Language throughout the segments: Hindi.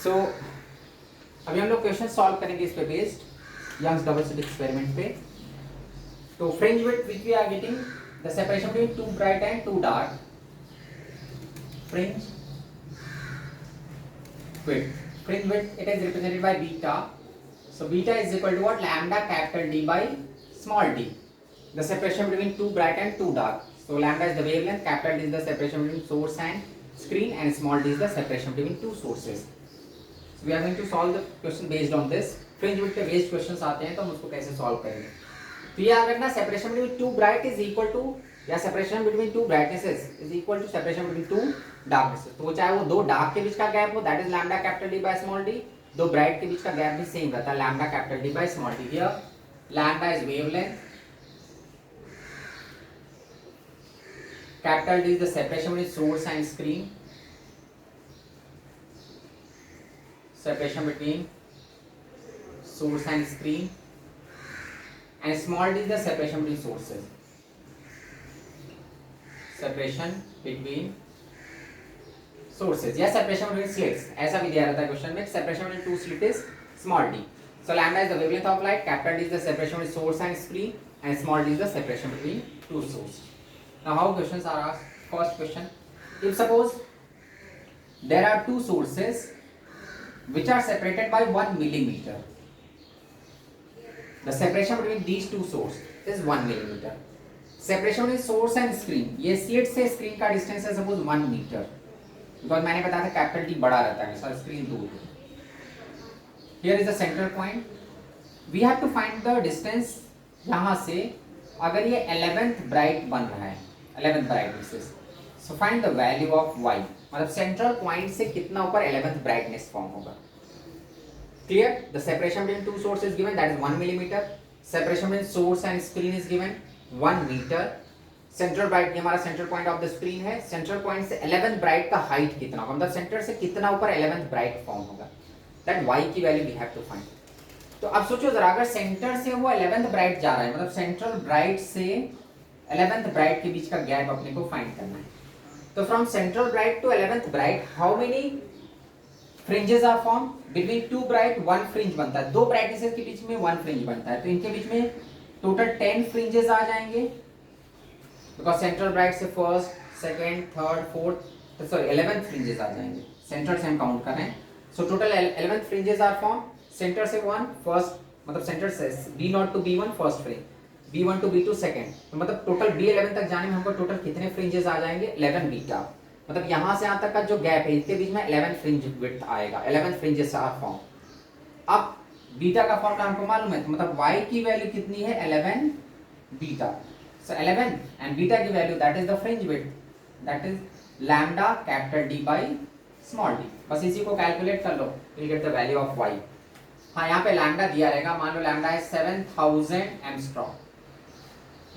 सो अभी हम लोग क्वेश्चन सॉल्व करेंगे इस पे based Young's double slit experiment पे। तो fringe width which we are getting the separation between two bright and two dark fringe width it is represented by beta. So beta is equal to what? Lambda capital D by small d, the separation between two bright and two dark. So lambda is the wavelength, capital D is the separation between source and screen, and small d is the separation between two sources. So we are going to solve the question based on this. Fringe width पे बेस्ड क्वेश्चंस आते हैं तो हम उसको कैसे सॉल्व करेंगे। तो ये याद रखना separation between two bright is equal to या separation between two brightnesses is equal to separation between two darknesses. तो चाहे वो दो डार्क के बीच का गैप हो that is lambda capital D by small D, दो ब्राइट के बीच का गैप भी सेम रहता है lambda capital D by small D. Here lambda is wavelength, capital D is the separation between source and screen, separation between source and screen, and small d is the separation between sources, separation between sources या separation between slits ऐसा भी दिया रहता है क्वेश्चन में। separation between two slit is small d. So lambda is the wavelength of light, capital D is the separation between source and screen, and small d is the separation between two sources. Now how questions are asked? First question, if suppose there are two sources which are separated by 1 millimeter, the separation between these two sources is 1 millimeter. separation between source and screen, ये slit से screen का distance है suppose 1 meter, because मैंने बताया था कैपिटल D बड़ा रहता है सर स्क्रीन दूर है। Here is the central point, we have to find the distance यहाँ से अगर ये 11th bright बन रहा है 11th brightness, so find the value of y, मतलब सेंट्रल पॉइंट से कितना ऊपर 11th ब्राइटनेस फॉर्म होगा। Clear? The separation between two source is given that is 1 millimetre, separation between source and screen is given 1 metre, central bright ये हमारा central point of the screen है, सेंट्रल पॉइंट से 11th ब्राइट का हाइट कितना होगा, मतलब सेंटर से कितना ऊपर 11th ब्राइट फॉर्म होगा, दैट y की value we have to find. तो अब सोचो जरा अगर सेंटर से वो 11th ब्राइट जा रहा है, मतलब सेंट्रल ब्राइट से 11th ब्राइट के बीच का गैप अपने को फाइंड करना है। तो from central bright to 11th bright how many fringes are form? Between two bright 1 fringe बनता है, दो ब्राइटनेसेस के बीच में 1 फ्रिंज बनता है, तो इनके बीच में टोटल 10 फ्रिंजेस आ जाएंगे, बिकॉज सेंट्रल ब्राइट से first second third fourth sorry 11th fringes आ जाएंगे, सेंटर से हम काउंट कर रहे हैं। So total 11th fringes are form, centre से 1 फर्स्ट मतलब सेंटर से B0 to B1 first fringe, B1 to B2 second, तो मतलब टोटल B11 तक जाने में हमको टोटल कितने फ्रिंजेस आ जाएंगे? 11 बीटा, मतलब यहाँ से यहाँ तक का जो गैप है इसके बीच में 11 फ्रिंज विड्थ आएगा, 11 फ्रिंजेस आर फॉर्म। अब बीटा का फॉर्मूला हमको मालूम है, तो मतलब y की वैल्यू कितनी है? 11 बीटा। सो 11 एंड बीटा की value that is the fringe width, that is lambda capital D by small d। बस इसी को कैलकुलेट कर लो, you get the value of y। हाँ यहाँ पे लैम्डा दिया रहेगा, मान लो लैम्डा है 7000 एंगस्ट्रॉम,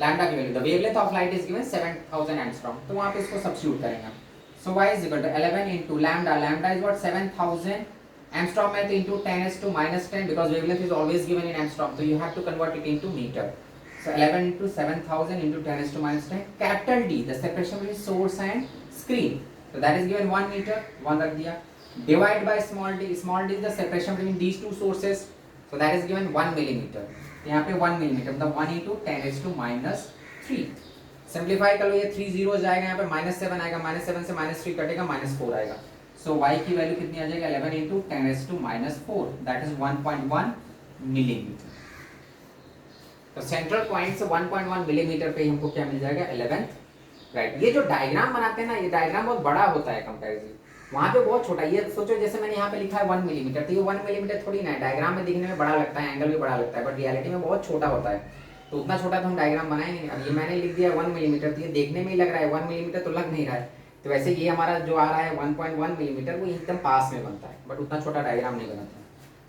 लैम्डा की value the wavelength of light is given 7000 angstrom, तो वहां पे इसको सब्स्टिट्यूट करेंगे। So y is equal to 11 into lambda, lambda is what 7000 angstrom में, तो into 10⁻⁻10 because wavelength is always given in angstrom, तो you have to convert it into metre. So 11 into 7000 into 10⁻⁻10, capital D the separation between source and screen, तो दैट इज गिवन 1 मीटर, 1 रख दिया, divide by small d, small d is the separation between these two sources, so that is given 1 millimetre, यहाँ पे 1 मिलीमीटर मतलब 1 इंटू 10⁻³ सिंप्लीफाई कर लो, ये 3 जीरो जाएगा, यहाँ पे -7 आएगा, -7 से -3 कटेगा, -4 आएगा। सो y की वैल्यू कितनी आ जाएगी? 11 इंटू 10⁻⁴ दैट इज 1.1 मिलीमीटर। तो सेंट्रल पॉइंट से 1.1 मिलीमीटर पे हमको क्या मिल जाएगा? 11th right. ये जो डायग्राम बनाते हैं ना, ये डायग्राम बहुत बड़ा होता है कंपैरेटिवली, वहाँ पे बहुत छोटा। ये सोचो जैसे मैंने यहाँ पे लिखा है 1 मिलीमीटर, तो ये 1 मिलीमीटर थोड़ी ना है, डायग्राम में दिखने में बड़ा लगता है, एंगल भी बड़ा लगता है, बट रियलिटी में बहुत छोटा होता है, तो उतना छोटा तो हम डायग्राम बनाएंगे नहीं। अब ये मैंने लिख दिया 1 मिलीमीटर, तो ये देखने में ही लग रहा है 1 मिलीमीटर, तो लग नहीं रहा है, तो वैसे ये हमारा जो आ रहा है 1.1 मिलीमीटर वो एकदम पास में बनता है, बट उतना छोटा डायग्राम नहीं बनाता है।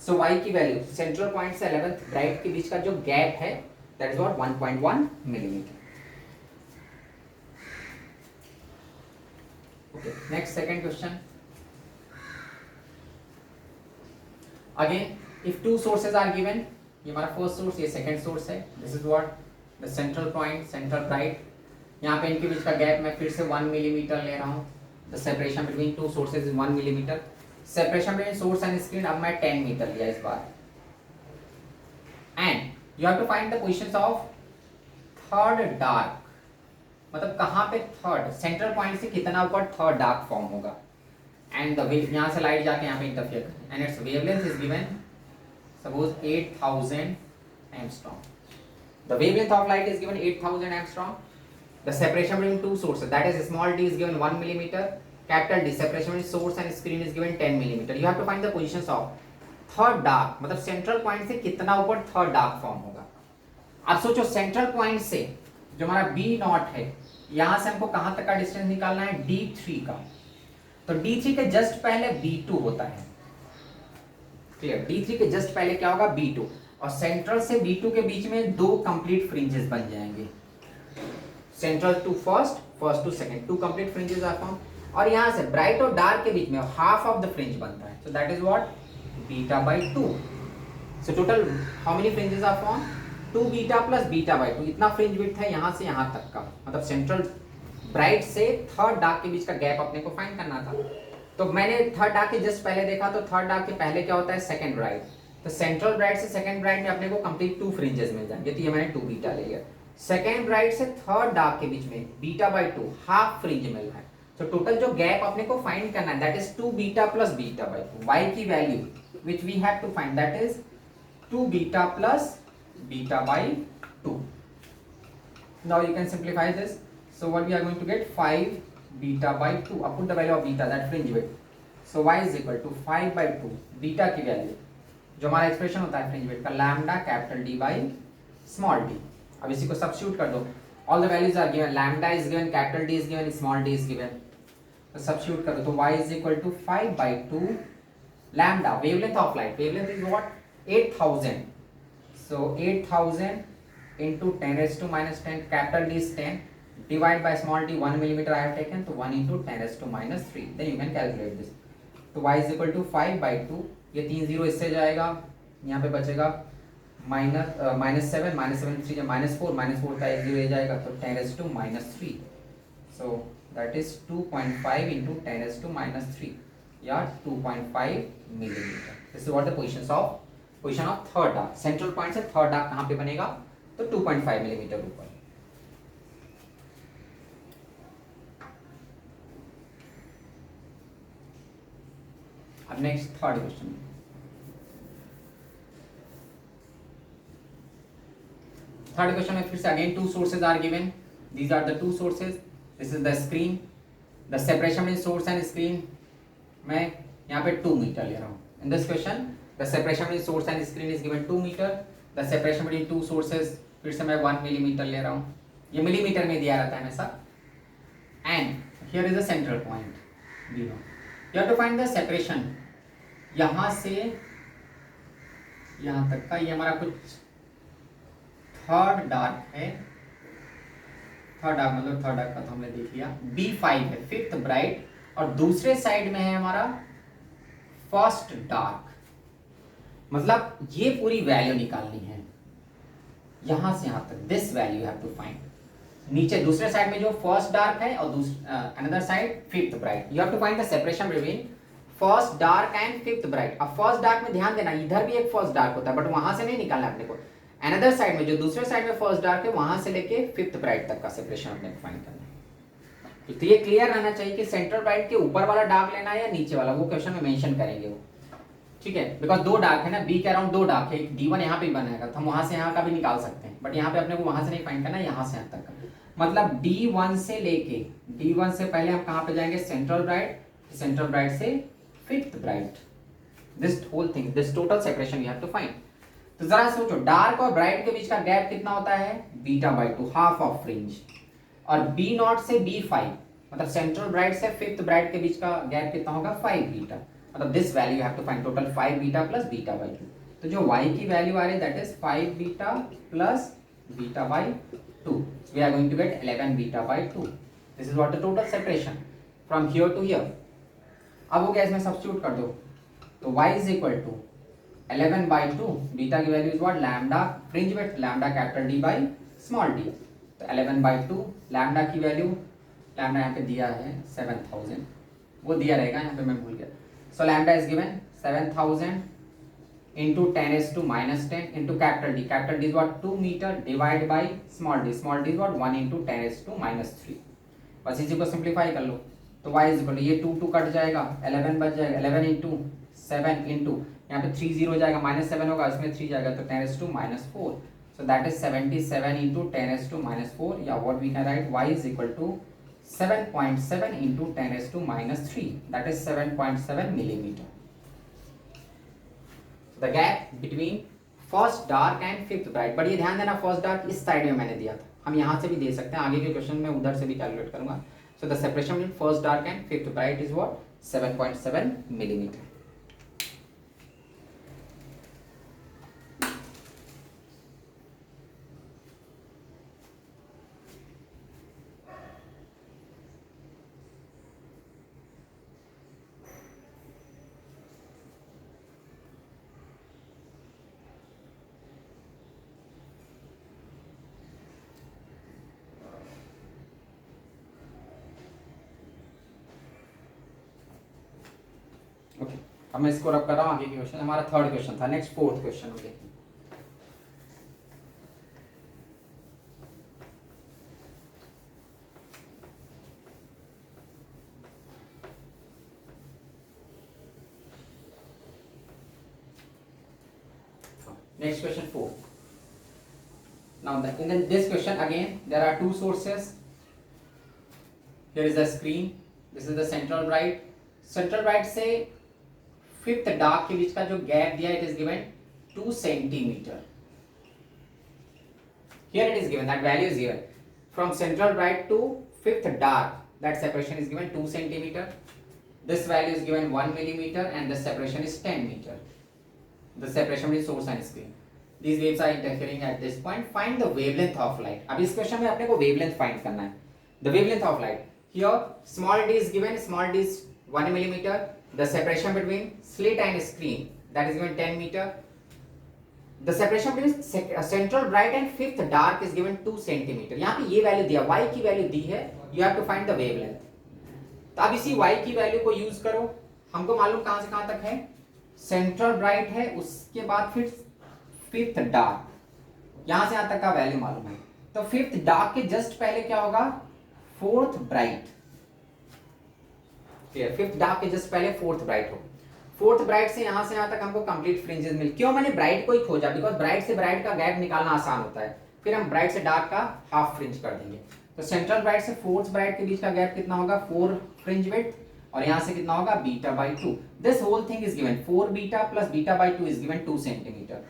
सो y की वैल्यू सेंट्रल पॉइंट से 11th ब्राइट के बीच का जो गैप है that is what 1.1 millimetre. Okay, next second question. Again, if two sources are given, ये हमारा फर्स्ट सोर्स, ये सेकंड सोर्स है, this is what the central point, central bright, यहाँ पे इनके बीच का गैप मैं फिर से 1 मिलीमीटर ले रहा हूँ, the separation between two sources is 1 millimetre, separation between source and screen, अब मैं 10 मीटर लिया इस बार, and you have to find the positions of third dark, मतलब कहाँ पे थर्ड सेंट्रल पॉइंट से कितना ऊपर थर्ड डार्क फॉर्म होगा, एंड द वेव यहाँ से लाइट जाके यहाँ पे इंटरफियर करे, and its wavelength is given suppose 8000 angstrom, the wavelength of light is given 8000 angstrom, the separation between to sources that is small d is given 1 millimeter, capital D separation between source and screen is given 10 millimeter. You have to find the positions of third dark, मतलब सेंट्रल पॉइंट से कितना ऊपर थर्ड डार्क फॉर्म होगा। अब सोचो सेंट्रल पॉइंट से जो हमारा बी नॉट है, यहां से हमको कहां तक का डिस्टेंस निकालना है, D3 का, तो D3 के जस्ट पहले B2 होता है, क्लियर, D3 के जस्ट पहले क्या होगा B2, और सेंट्रल से B2 के बीच में दो कंप्लीट फ्रिंजेस बन जाएंगे, central to first, first to second, two complete fringes are form, और यहां से ब्राइट और डार्क के बीच में हाफ ऑफ द फ्रिंज बनता है, so that is what beta by 2, so total how many fringes are form 2 beta plus beta by 2, इतना फ्रिंज विड्थ है यहां से यहां तक का, मतलब सेंट्रल ब्राइट से थर्ड डार्क के बीच का गैप अपने को फाइंड करना था। तो मैंने थर्ड डार्क के जस्ट पहले देखा, तो थर्ड डार्क के पहले क्या होता है सेकंड ब्राइट, तो सेंट्रल ब्राइट से सेकंड ब्राइट में अपने को कंप्लीट 2 फ्रिंजेस मिल जाएंगे, तो ये मैंने 2 बीटा ले लिया। सेकंड ब्राइट से थर्ड डार्क के बीच में बीटा बाई 2 हाफ फ्रिंज मिल रहा है, तो टोटल जो गैप अपने को फाइंड करना है that is 2 beta plus beta by 2, y की value which we have to find that is 2 beta plus beta by 2. Now you can simplify this, so what we are going to get 5 beta by 2, up put the value of beta, that fringe width, so y is equal to 5 by 2 beta की वैल्यू जो हमारा एक्सप्रेशन होता है फ्रिंज विड्थ का lambda capital D by small d, अब इसी को सब्स्टिट्यूट कर दो, all the values are given, lambda is given, capital D is given, small d is given, तो सब्स्टिट्यूट कर दो, तो y is equal to 5 by 2 lambda, wavelength of light, wavelength is what 8000, so 8000 into 10 raised to minus 10, capital D is 10, divide by small d 1 millimeter I have taken, so 1 into 10 raised to minus 3, then you can calculate this, तो y is equal to 5 by 2, ये 3 जीरो इससे जाएगा, यहाँ पे बचेगा माइनस 7, माइनस 7 3 माइनस 4, माइनस 4 का एक जीरो ये जाएगा, तो 10 raised to minus 3, so that is 2.5 into 10 raised to minus 3 या 2.5 millimetre. This is what the position of third dark, central point से थर्ड डार्क कहां पे बनेगा, तो 2.5 मिलीमीटर ऊपर। अब next third question, third question में फिर से again 2 sources are given, these are the 2 sources, this is the screen, the separation between source and screen मैं यहाँ पे 2 मीटर ले रहा हूँ। In this question the separation between source and screen is given 2 metre, the separation between 2 sources फिर से मैं 1 मिलीमीटर ले रहा हूँ, ये मिलीमीटर में दिया रहता है हमेशा, and here is the central point B no, you have to find the separation, यहाँ से यहाँ तक का ये हमारा कुछ थर्ड डार्क है, थर्ड डार्क मतलब थर्ड डार्क का तो हमने देख लिया, B5 है फिफ्थ ब्राइट, और दूसरे साइड में है हमारा फर्स्ट डार्क, मतलब ये पूरी वैल्यू निकालनी है यहां से यहां तक, this value have to find, नीचे दूसरे साइड में जो फर्स्ट डार्क है और another side fifth bright, you have to find the separation between first dark and fifth bright. अब फर्स्ट डार्क में ध्यान देना, इधर भी एक फर्स्ट डार्क होता है बट वहां से नहीं निकालना अपने को, अनदर साइड में जो दूसरे साइड में फर्स्ट डार्क है वहां से लेके फिफ्थ ब्राइट तक का सेपरेशन अपने को फाइंड करना है। तो ये क्लियर रहना चाहिए कि सेंट्रल ब्राइट के ऊपर वाला डार्क लेना है या नीचे वाला, वो क्वेश्चन में मेंशन करेंगे वो, ठीक है, बिकॉज 2 डार्क है ना, बी के अराउंड 2 डार्क है, D1 यहाँ पे बनेगा, तो हम वहां से यहाँ का भी निकाल सकते हैं, बट यहाँ पे अपने को वहां से नहीं फाइंड करना, यहाँ से यहाँ तक का, मतलब D1 से लेके, D1 से पहले हम कहाँ पे जाएंगे, सेंट्रल ब्राइट, सेंट्रल ब्राइट से fifth bright, this whole thing, this total separation you have to find. तो जरा सोचो डार्क और ब्राइट के बीच का गैप कितना होता है, beta by 2, half of fringe, और B0 से B5 मतलब सेंट्रल ब्राइट से फिफ्थ ब्राइट के बीच का गैप कितना होगा, 5 बीटा, मतलब this value have to find, total 5 beta plus beta by 2, तो जो y की वैल्यू आ रही है that is 5 beta plus beta by 2, we are going to get 11 beta by 2, this is what the total separation from here to here. अब वो क्या इसमें सब्स्टिट्यूट कर दो, तो y is equal to 11 by 2, beta की value is what lambda fringe width, lambda capital D by small d, तो 11 बाई 2, लैम्डा की वैल्यू, लैम्डा यहाँ पे दिया है 7000, वो दिया रहेगा यहाँ पे मैं भूल गया, So lambda is given 7000 into 10 is to minus 10 into capital D. Capital D is what? 2 meter divided by small d. Small d is what? 1 into 10 is to minus 3. बस इसी को सिंप्लीफाई कर लो तो y इज इक्वल टू ये 2 2 कट जाएगा 11 बच जाएगा 11 इंटू 7 इंटू यहाँ पे 3 0 जाएगा माइनस 7 होगा इसमें 3 जाएगा तो 10 is to minus 4. So that is 77 into 10 is to minus 4. Yeah, what we can write y is equal to 7.7 into 10 is to minus 3. That is 7.7 millimeter. The gap between first dark and fifth bright. But ये ध्यान देना फर्स्ट डार्क इस साइड में मैंने दिया था, हम यहाँ से भी दे सकते हैं, आगे के क्वेश्चन में उधर से भी कैलकुलेट करूंगा. So the separation between first dark and fifth bright is what 7.7 millimetre. Okay अब मैं इसको रब कर रहा हूँ. आगे की क्वेश्चन हमारा थर्ड क्वेश्चन था. Next fourth question. Okay next question 4. Now in this question again there are two sources. Here is the screen, this is the central bright. Central bright से फिफ्थ डार्क के बीच का जो गैप दिया it is given 2 centimetre. Here it is given that value is given from central bright to fifth dark, that separation is given 2 centimeter. This value is given 1 millimeter and the separation is 10 meter. The separation between source and screen. These waves are interfering at this point. Find the wavelength of light. अब इस क्वेश्चन में अपने को wavelength find करना है. The wavelength of light. Here small d is given. Small d is 1 millimeter. The separation between slit and screen, that is given 10 meter. The separation between central bright and fifth dark is given 2 centimeter. यहाँ पे ये वैल्यू दिया, y की वैल्यू दी है. You have to find the wavelength. तो अब इसी y की वैल्यू को यूज करो. हमको मालूम कहाँ से कहाँ तक है. सेंट्रल ब्राइट है, उसके बाद फिर फिफ्थ डार्क, यहाँ से यहाँ तक का वैल्यू मालूम है. तो फिफ्थ डार्क के जस्ट पहले क्या होगा फोर्थ ब्राइट. फिफ्थ डार्क के जस्ट पहले फोर्थ ब्राइट हो. फोर्थ ब्राइट से यहाँ तक हमको कंप्लीट फ्रिंजेस मिल. क्यों मैंने ब्राइट को ही खोजा, बिकॉज ब्राइट से ब्राइट का गैप निकालना आसान होता है. फिर हम ब्राइट से डार्क का हाफ फ्रिंज कर देंगे. तो सेंट्रल ब्राइट से फोर्थ ब्राइट के बीच का गैप कितना होगा 4 फ्रिंज विड्थ और यहाँ से कितना होगा beta by 2. This whole thing is given 4 beta plus beta by 2 is given 2 centimetre.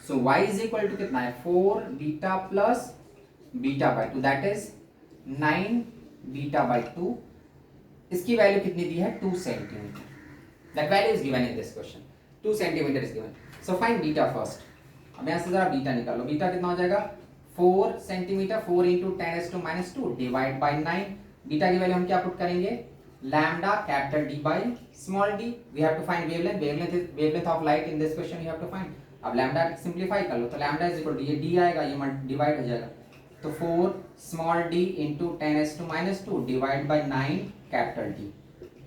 So y is equal to कितना है 4 beta plus beta by 2, that is 9 beta by 2. इसकी वैल्यू कितनी दी है 2 centimetre. That value is given in this question 2 centimetre is given. So find beta first. अब यहाँ से जरा बीटा निकालो. बीटा कितना हो जाएगा 4 centimetre. 4 into 10⁻² divide by 9. Beta की वैल्यू हम क्या पुट करेंगे lambda capital D by small d. We have to find wavelength. Wavelength of light in this question you have to find. अब लैम्डा सिंप्लीफाई कर लो तो लैम्डा इज इक्वल टू ये डी आएगा, ये डिवाइड हो जाएगा. तो 4 small d into 10⁻² divide by 9 capital D.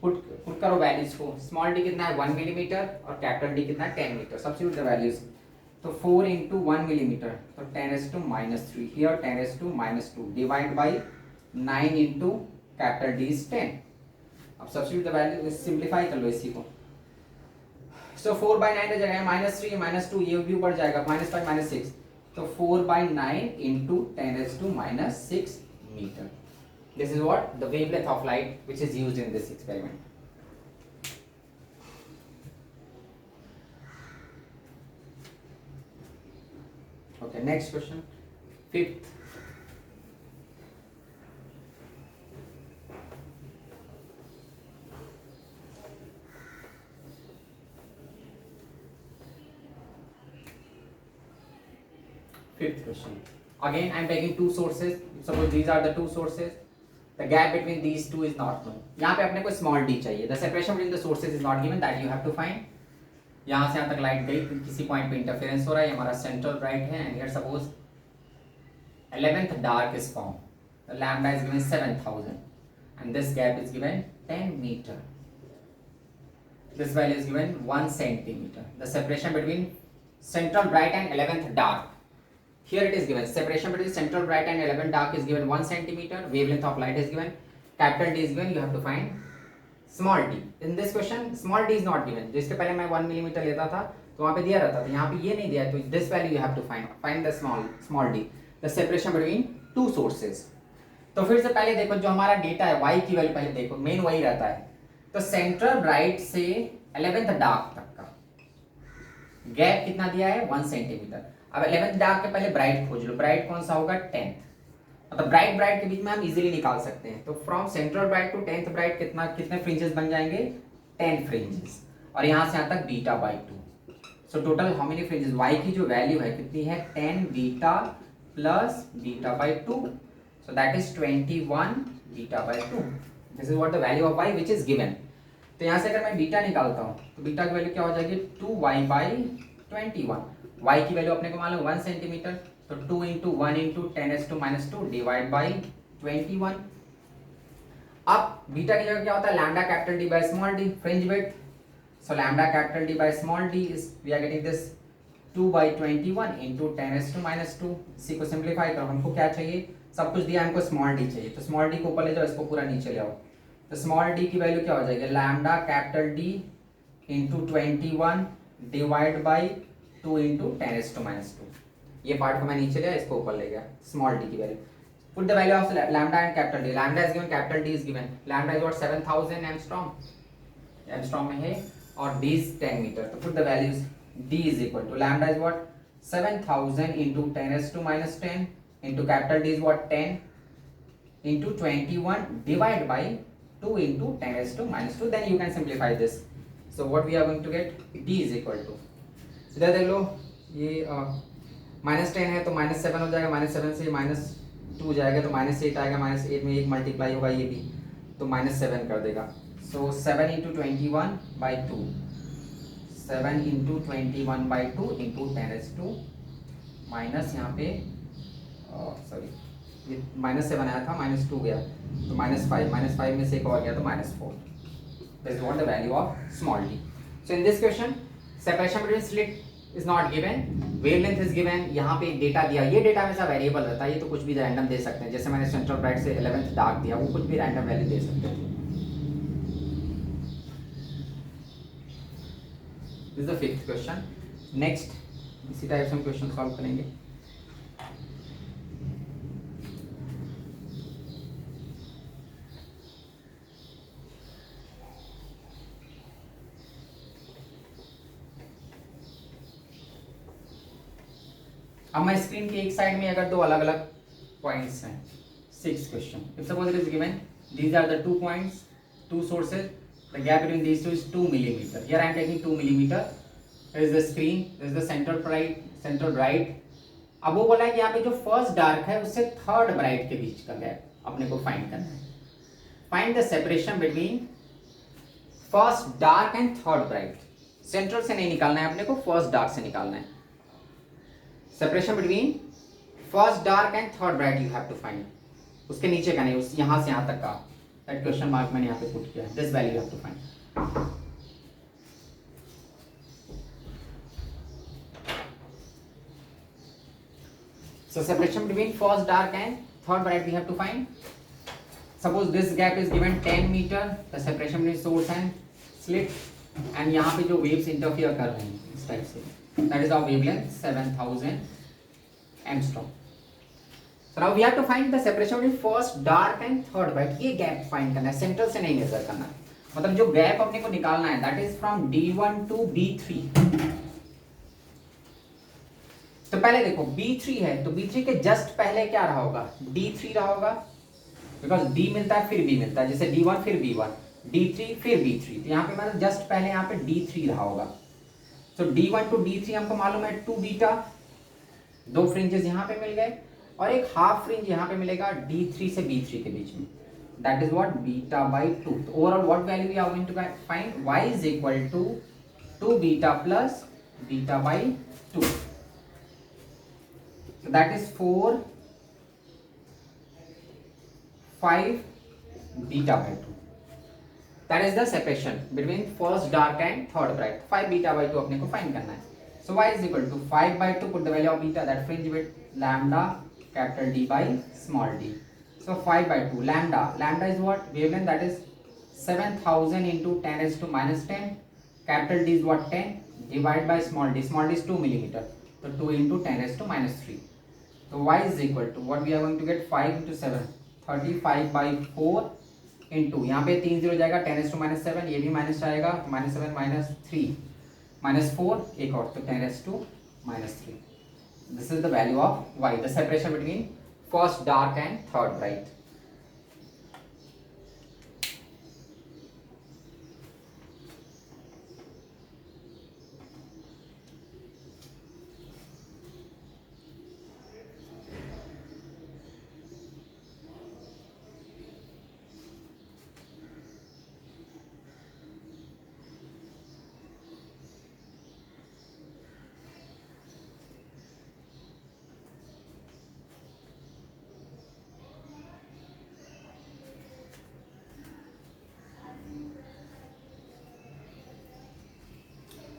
Put करो वैल्यूज को. स्मॉल डी कितना है 1 मिलीमीटर और कैपिटल डी कितना है 10 मीटर. Substitute the values. तो 4 इंटू 1 मिलीमीटर तो 10⁻³ here 10⁻² divide by 9 into capital D is 10. अब सब्स्टिट्यूट द वैल्यू, सिंप्लीफाई कर लो इसी को. सो 4 बाई 9 जगह -3 -2 ये भी बढ़ जाएगा -5 -6. तो 4 by 9 into 10⁻⁻6 metre. This is what the wavelength of light which is used in this experiment. Okay, next question. Fifth. Fifth question. Again, I am taking two sources. Suppose these are the two sources. The gap between these two is not known. यहाँ पे अपने को small d चाहिए. The separation between the sources is not given, that you have to find. यहाँ से यहाँ तक लाइट गई, किसी पॉइंट पे इंटरफेरेंस हो रहा है. हमारा सेंट्रल ब्राइट है and here suppose 11th dark is formed. The lambda is given 7000 and this gap is given 10 meter. This value is given 1 centimeter. The separation between central bright and 11th dark. Here it is given. Separation between central bright and 11th dark is given 1 centimeter. Wavelength of light is given. Capital D is given. You have to find small d. In this question, small d is not given. जिसके पहले मैं 1 मिलीमीटर लेता था तो वहाँ पे दिया रहता था. यहाँ पे ये नहीं दिया तो this value you have to find. Find the small d. The separation between two sources. तो फिर से पहले देखो जो हमारा डेटा है y की वैल्यू पहले देखो मेन वही रहता है. तो सेंट्रल ब्राइट से 11th डार्क तक का गैप कितना दिया है 1 सेंटीमीटर. अब 11th डार्क के पहले ब्राइट खोज लो. ब्राइट कौन सा होगा 10th. मतलब ब्राइट के बीच में हम इजीली निकाल सकते हैं. तो from central bright to 10th bright कितने फ्रिंजेस बन जाएंगे 10 फ्रिंजेस. और यहाँ से यहाँ तक beta by 2. So total how many fringes y की जो वैल्यू है कितनी है 10 beta plus beta by 2. So that is 21 beta by 2. This is what the value of y which is given. तो यहाँ से अगर मैं बीटा निकालता हूँ तो बीटा की वैल्यू क्या हो जाएगी 2y बाई 21. y की वैल्यू अपने को मालूम 1 सेंटीमीटर. तो 2 इंटू 1 इंटू 10⁻² डिवाइड बाई 21. अब बीटा की जगह क्या होता है lambda capital D by small D fringe width. So lambda capital D by small D is we are getting this 2/21 into 10⁻². इसी को सिंप्लीफाई करो. हमको क्या चाहिए सब कुछ दिया हमको स्मॉल डी चाहिए. तो स्मॉल डी को ऊपर ले जाओ इसको पूरा नीचे ले आओ. तो स्मॉल डी की वैल्यू क्या हो जाएगी lambda capital D into 21 divide by 2 into 10⁻². ये पार्ट को मैं नीचे लिया इसको ऊपर ले गया. स्मॉल डी की value put the value of lambda and capital D. Lambda is given capital D is given. Lambda is what 7000 angstrom में है और डी इज 10 मीटर. तो put the values D is equal to lambda is what 7000 into 10⁻10 into capital D is what 10 into 21 divide by 2 into 10⁻². then you can simplify this. so what we are going to get d is equal to इधर देख लो ये -10 है तो -7 हो जाएगा. -7 से -2 जाएगा तो -8 आएगा. -8 में 1 मल्टीप्लाई होगा ये भी तो -7 कर देगा. so 7 into 21 by 2 7 into 21 by 2 into 10⁻² minus यहाँ पे सॉरी ये -7 आया था -2 गया तो -5 में से एक और गया तो -4. This is what the value of small d. So in this question separation between slit is not given. Wavelength is given. यहाँ पे एक डेटा दिया. ये डेटा हमेशा वेरिएबल रहता है. ये तो कुछ भी रैंडम दे सकते हैं. जैसे मैंने सेंट्रल ब्राइट से 11th डार्क दिया वो कुछ भी रैंडम वैल्यू दे सकते हैं. This is the 5th question. Next इसी टाइप से हम क्वेश्चन सॉल्व करेंगे. अब मैं स्क्रीन की एक साइड में अगर दो अलग अलग पॉइंट्स हैं 6 question. If suppose it is given these are the 2 points 2 sources the gap between these two is 2 millimetre. Here I am taking 2 millimetre. Is the screen is the central bright. अब वो बोला है कि यहाँ पे जो फर्स्ट डार्क है उससे थर्ड ब्राइट के बीच का गैप अपने को फाइंड करना है. Find the separation between first dark and third bright. Central से नहीं निकालना है अपने को फर्स्ट डार्क से निकालना है. Separation between first dark and third bright you have to find. उसके नीचे का नहीं उस यहाँ से यहाँ तक का दैट क्वेश्चन मार्क मैंने यहाँ पे पुट किया है. This value you have to find. So separation between first dark and third bright we have to find. Suppose this gap is given 10 metre. The separation between source and slit and यहाँ पे जो वेव्स इंटरफियर कर रहे हैं इस टाइप से that is our wavelength 7000 angstrom. So now we have to find the separation between first dark and third bright. ये गैप फाइंड करना है सेंट्रल से नहीं मेजर करना है. मतलब जो गैप अपने को निकालना है that is from D1 to B3. तो पहले देखो B3 है तो B3 के जस्ट पहले क्या रहा होगा D3 रहा होगा बिकॉज D मिलता है फिर B मिलता है. जैसे D1 फिर B1 D3 फिर B3. तो यहाँ पे मतलब जस्ट पहले यहाँ पे D3 रहा होगा. तो D1 टू D3 हमको मालूम है 2 बीटा. 2 फ्रिंजेस यहाँ पे मिल गए और एक हाफ फ्रिंज यहाँ पे मिलेगा D3 से B3 के बीच में. That is what beta by 2. तो overall what value we are going to find y is equal to 2 beta plus beta by 2. So that is 4 5 beta by 2. That is the separation between first dark and third bright. 5 beta by 2 अपने को फाइंड करना है. So y is equal to 5 by 2, put the value of beta that fringe with lambda capital D by small d. So 5 by 2 lambda is what? Wavelength, that is 7000 into 10 raised to minus 10. Capital D is what? 10 divided by small d. Small d is 2 millimeter. So 2 into 10 raised to minus 3. So y is equal to what we are going to get? 5 into 7, 35 by 4 into, यहाँ पे 3 0 जाएगा, 10 raised to minus 7, ये भी माइनस आएगा, minus 7 minus 3 minus 4 एक और, तो 10 raised to minus 3. This is the value of y, the separation between first dark and third bright.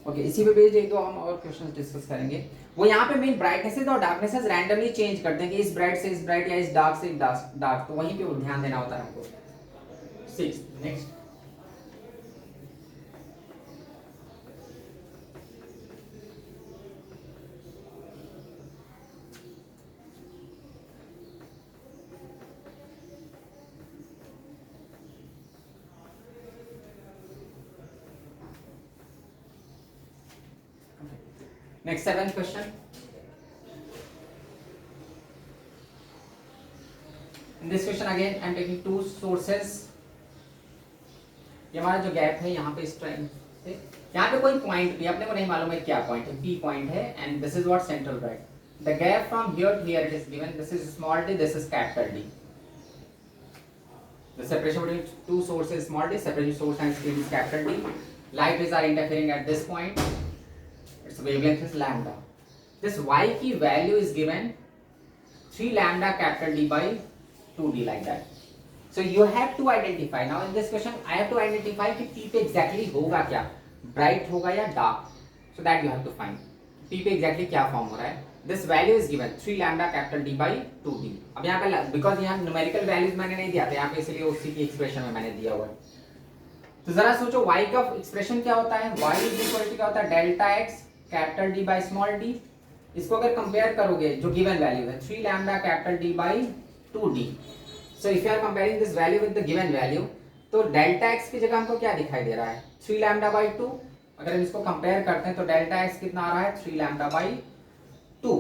Okay, इसी पे बेस्ड एक दो हम और क्वेश्चंस डिस्कस करेंगे. वो यहाँ पे मेन ब्राइटनेसेस और डार्कनेसेस रैंडमली चेंज करते हैं कि इस ब्राइट से इस ब्राइट या इस डार्क से डार्क, तो वहीं पे ध्यान देना होता है हमको. 6 next. Next, 7th question. In this question again I am taking two sources. ये हमारा जो गैप है यहाँ पे इस टाइम से यहाँ पे कोई पॉइंट भी अपने को नहीं मालूम है क्या पॉइंट है, P पॉइंट है, and this is what central bright. The gap from here to here is given. This is small d, this is capital D. The separation between two sources is small d, separation source and screen is capital D. Light rays are interfering at this point. Its wavelength is lambda. This y की value is given 3 lambda capital D by 2d like that. So you have to identify. Now in this question I have to identify कि P पे exactly होगा क्या, bright होगा या dark. So that you have to find. P पे exactly क्या form हो रहा है. This value is given 3 lambda capital D by 2d. अब यहाँ पे because यहाँ numerical values मैंने नहीं दिया था यहाँ पे, इसलिए उसी की expression में मैंने दिया हुआ है. तो जरा सोचो y का expression क्या होता है. y is equal to क्या होता है, delta x capital D by small d. इसको अगर कंपेयर करोगे जो गिवन वैल्यू है 3 lambda capital D by 2d. So if you are comparing this value with the given value, तो डेल्टा x की जगह हमको क्या दिखाई दे रहा है, 3 लैम्डा by 2. अगर हम इसको कंपेयर करते हैं तो डेल्टा x कितना आ रहा है, 3 लैम्डा by 2.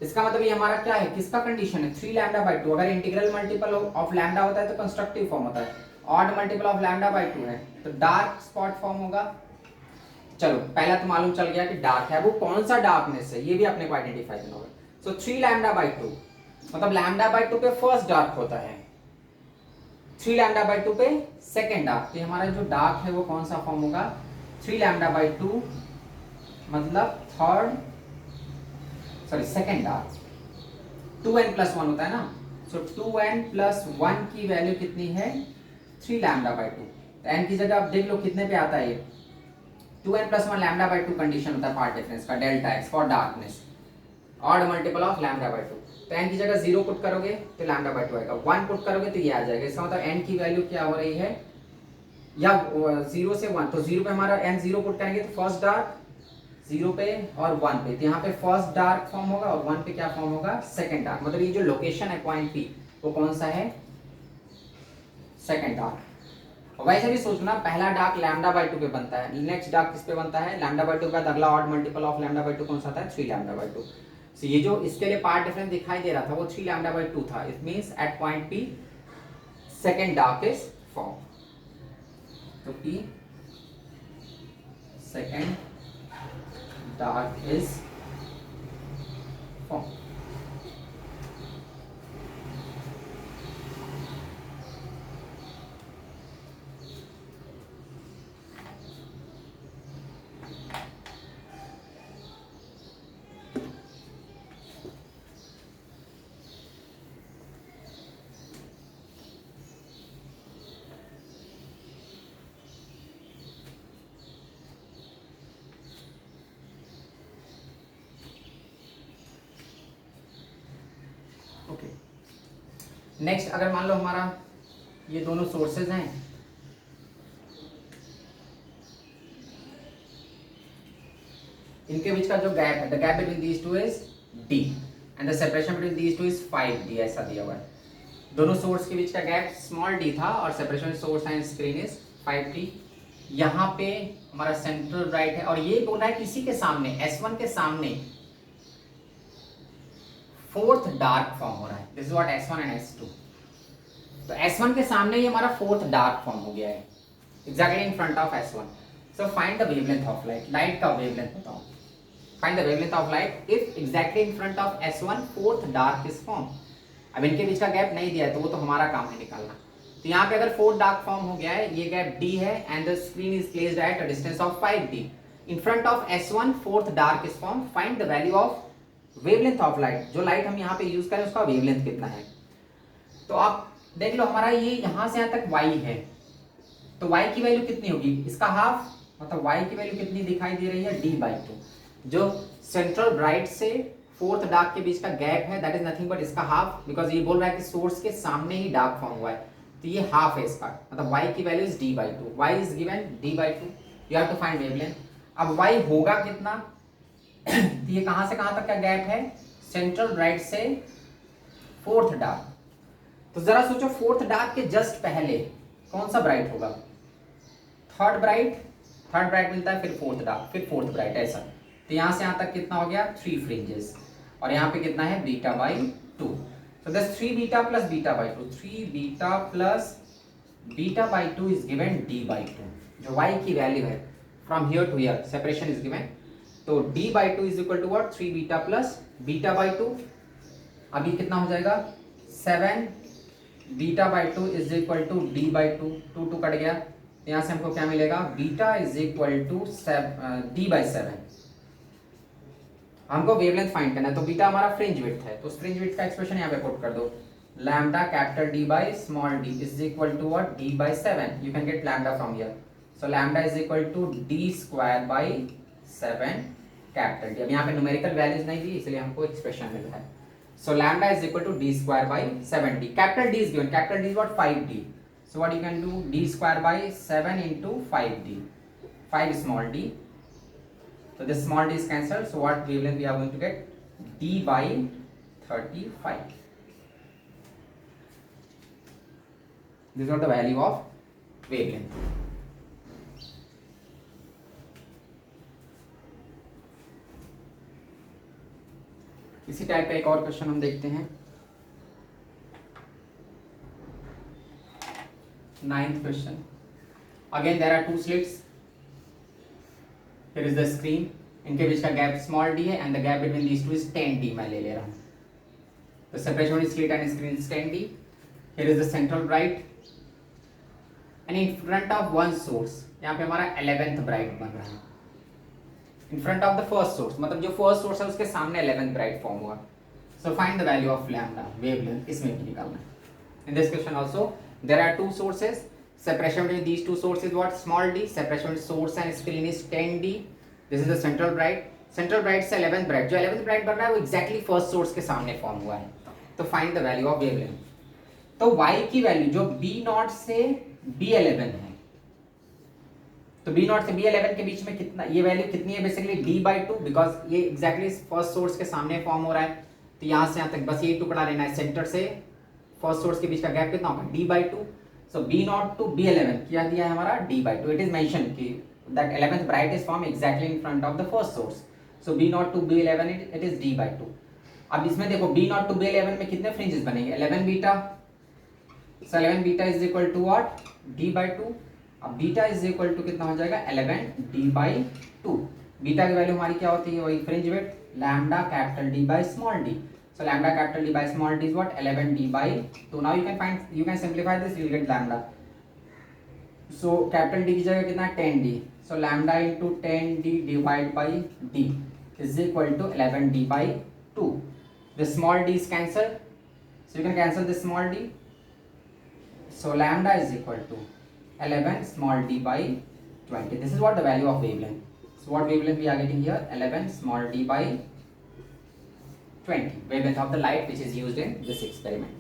इसका मतलब ये हमारा क्या है, किसका कंडीशन है, 3 लैम्डा by 2. अगर इंटीग्रल मल्टीपल ऑफ लैम्डा होता है तो कंस्ट्रक्टिव फॉर्म होता है, odd multiple of lambda by 2 है तो डार्क स्पॉट फॉर्म होगा. चलो पहला तो मालूम चल गया कि डार्क है, वो कौन सा डार्कनेस है ये भी अपने को आइडेंटिफाई करना होगा. सो 3 लैम्डा by 2 मतलब लैम्डा by 2 पे फर्स्ट डार्क होता है, 3 लैम्डा by 2 पे सेकंड डार्क. तो हमारा जो डार्क है वो कौन सा फॉर्म होगा, 3 लैम्डा by 2 मतलब third sorry second dark. 2n plus 1 होता है ना. सो 2n plus 1 की वैल्यू कितनी है, 3 लैम्डा by 2. तो n की जगह आप देख लो कितने पे आता है ये, 2n plus 1 lambda by 2 condition होता है पार्ट डिफरेंस का, delta x for darkness, odd multiple of lambda by 2. तो n की जगह 0 पुट करोगे तो लैम्डा by 2 आएगा, 1 पुट करोगे तो ये आ जाएगा. इसका मतलब n की वैल्यू क्या हो रही है, या 0 से 1, तो 0 पे हमारा n 0 पुट करेंगे तो फर्स्ट डार्क 0 पे और 1 पे, तो यहाँ पे फर्स्ट डार्क फॉर्म होगा और 1 पे क्या फॉर्म होगा, सेकंड डार्क. मतलब ये जो लोकेशन है पॉइंट P वो कौन सा है, सेकंड डार्क. वैसे भी सोचना पहला डार्क लैम्डा by 2 पे बनता है, नेक्स्ट डार्क किस पे बनता है, लैम्डा by 2 के बाद अगला odd multiple of lambda by 2 कौन सा था, 3 लैम्डा by 2. सो ये जो इसके लिए पार्ट डिफरेंस दिखाई दे रहा था वो 3 लैम्डा by 2 था. It means at point P second dark is form. तो P second dark is form. Next अगर मान लो हमारा ये दोनों सोर्सेज हैं, इनके बीच का जो गैप है, the gap between these two is d and the separation between these two is 5d, ऐसा दिया हुआ है। दोनों सोर्स के बीच का गैप स्मॉल d था और separation source and screen is 5d। यहाँ पे हमारा सेंट्रल ब्राइट है और ये बोल रहा है कि इसी के सामने S1 के सामने फोर्थ डार्क फॉर्म हो रहा है। This is what S1 and S2। तो S1 के सामने ये हमारा फोर्थ डार्क फॉर्म हो गया है, exactly in front of S1। So find the wavelength of light, light का वेवलेंथ बताओ। Find the wavelength of light if exactly in front of S1 fourth dark is form. अब इनके बीच का गैप नहीं दिया है तो वो तो हमारा काम है निकालना। तो यहाँ पे अगर फोर्थ डार्क फॉर्म हो गया है, ये गैप d है and the screen is placed at a distance of 5d in front of S1 fourth dark is form. Find the value of wavelength of light. जो लाइट हम यहाँ पे यूज करें उसका वेवलेंथ कितना है। तो आप देख लो हमारा ये यहाँ से यहाँ तक y है, तो y की वैल्यू कितनी होगी, इसका हाफ, मतलब y की वैल्यू कितनी दिखाई दे रही है, d/2। जो सेंट्रल ब्राइट से फोर्थ डार्क के बीच का गैप है दैट इज नथिंग बट इसका हाफ, बिकॉज ये बोल रहा है कि सोर्स के सामने ही डार्क फॉर्म हुआ है, तो ये हाफ है इसका, मतलब y की value is d/2। y is given d/2, you have to find wavelength. अब y होगा कितना, तो ये कहां से कहां तक का गैप है, सेंट्रल ब्राइट से फोर्थ डार्क। तो जरा सोचो फोर्थ डार्क के जस्ट पहले कौन सा ब्राइट होगा, थर्ड ब्राइट, थर्ड ब्राइट मिलता है फिर फोर्थ डार्क फिर फोर्थ ब्राइट, ऐसा। तो यहां से यहां तक कितना हो गया 3 फ्रिंजेस और यहाँ पे कितना है β/2। so this 3 beta plus β/2, 3 beta plus β/2 is given d/2। जो y की वैल्यू है from here to here separation is given, तो d/2 is equal to what, 3 beta plus β/2। अभी कितना हो जाएगा 7 β/2 is equal to d/2, 2 cut गया, यहाँ से हमको क्या मिलेगा, beta is equal to d/7। हमको वेवलेंथ फाइंड करना है, तो बीटा हमारा फ्रिंज विड्थ है, तो उस फ्रिंज विड्थ का एक्सप्रेशन यहाँ पे पुट कर दो, lambda capital D by small d is equal to what, d/7। You can get lambda from here, so lambda is equal to d²/7 capital D। अब यहाँ पे न्यूमेरिकल वैल्यूज नहीं दी इसलिए हमको एक्सप्रेशन मिल रहा है, so lambda is equal to d²/7d। Capital D is given, capital D is what 5d, so what you can do, d²/7 into 5d, 5 small d, so this small d is cancelled, so what wavelength we are going to get, d/35। These are the value of wavelength। इसी टाइप का एक और क्वेश्चन हम देखते हैं, 9th question। Again there are 2 slits, here is the screen, इनके बीच का गैप स्मॉल d है and the gap between these two is 10d, मैं ले रहा हूँ। The separation between slit and screen is 10d। Here is the central bright and in front of one source, यहाँ पे हमारा 11th bright बन रहा है, in front of the first source, मतलब जो first source है उसके सामने 11th bright form हुआ। So find the value of lambda, wavelength, इसमें भी निकालना है। In this question also there are 2 sources, separation between these 2 sources what, small d, separation between source and screen is 10d। This is the central bright, central bright से 11th bright, जो 11th bright बन रहा है वो exactly first source के सामने फॉर्म हुआ है। तो find the value of wavelength। तो y की वैल्यू जो b0 से b11 है, तो b0 से b11 के बीच में कितना, ये वैल्यू कितनी है बेसिकली d/2, बिकॉज ये exactly फर्स्ट सोर्स के सामने फॉर्म हो रहा है। तो यहाँ से यहाँ तक बस ये टुकड़ा लेना है, सेंटर से फर्स्ट सोर्स के बीच का गैप कितना होगा d/2। So b0 to b11 क्या दिया है हमारा d/2। इट इज मेंशन कि that 11th bright is form exactly in front of the first source, so b0 to b11 it is d/2। अब इसमें देखो b0 to b11 में कितने फ्रिंजेस बनेंगे, 11 beta, so 11 beta is equal to what, d/2। अब बीटा इज इक्वल टू कितना हो जाएगा 11 d/2। बीटा की वैल्यू हमारी क्या होती है, वही fringe width, lambda capital D by small d। So lambda capital D by small d is what, 11 d/2। Now you can find, you can simplify this, you will get lambda। So capital D की जगह कितना 10d, so lambda into 10d divided by d is equal to 11 d/2। The small d is cancelled, so you can cancel this small d, so lambda is equal to 11 small d/20। This is what the value of wavelength। So what wavelength we are getting here, 11 small d/20, wavelength of the light which is used in this experiment।